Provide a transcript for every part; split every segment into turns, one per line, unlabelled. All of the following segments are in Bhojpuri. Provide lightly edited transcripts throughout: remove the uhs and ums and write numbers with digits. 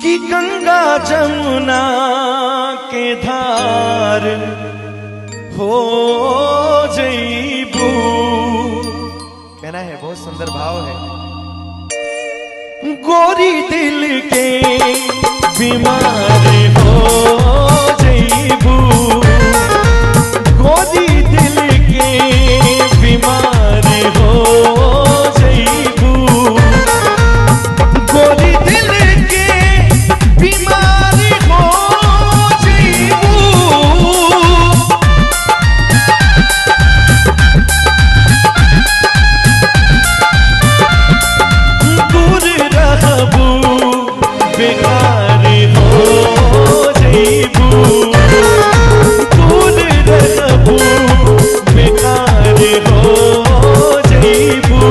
कि गंगा जमुना के धार हो जईबू। कहना है, बहुत सुंदर भाव है। गोरी दिल के बीमार हो जईबू, गोरी दिल के बीमार हो जईबू, गोरी दिल के बीमार हो जईबू। दूर रहबू बेकार हो जईबू, दूर रहबू बेकार हो जईबू।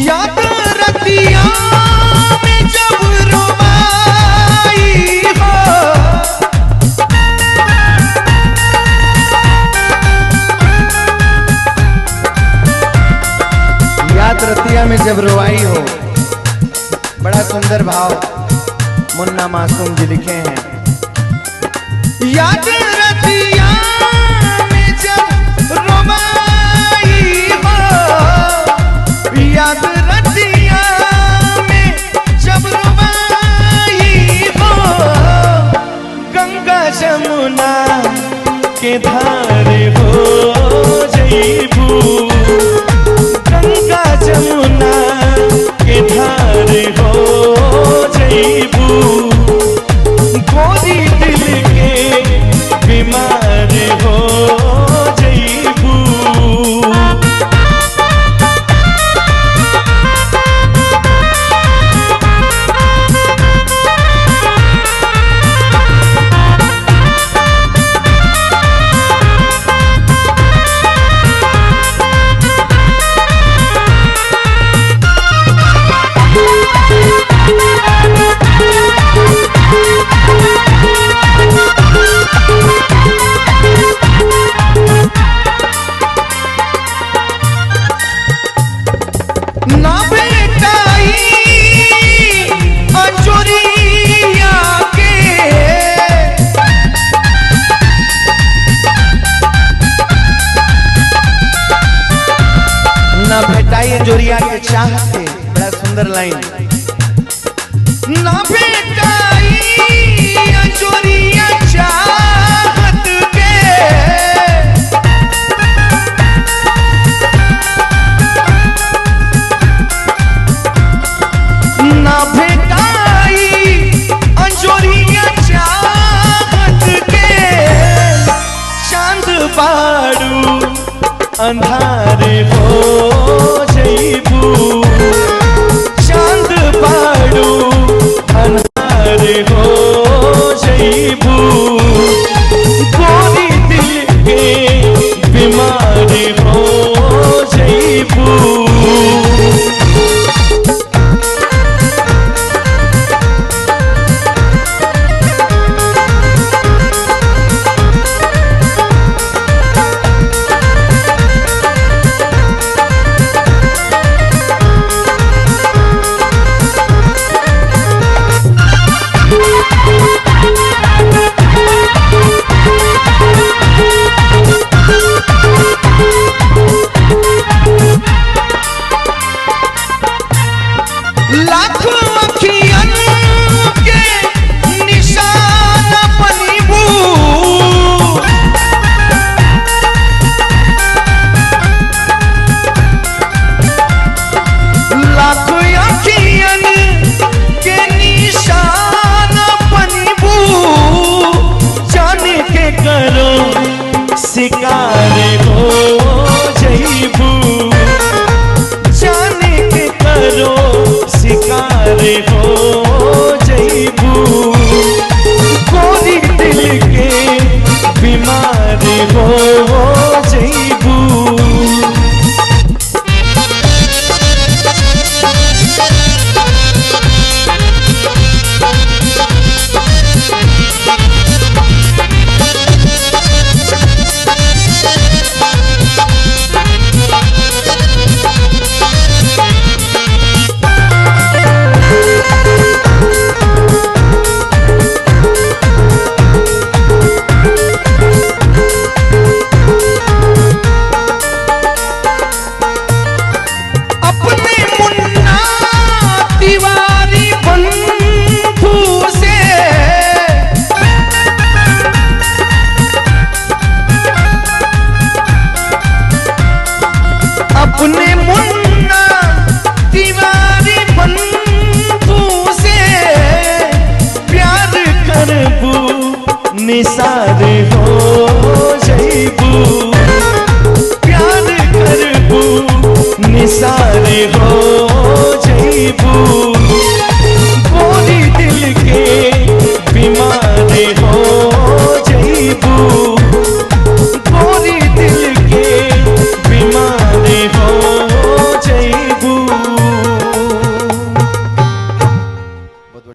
याद रतिया में जब रुबाई हो, याद रतिया में जब रुबाई हो। बड़ा सुंदर भाव मुन्ना मासूम जी लिखे हैं। याद रतिया में जब रुबाई हो, याद रतिया में जब रुबाई हो, गंगा जमुना के धार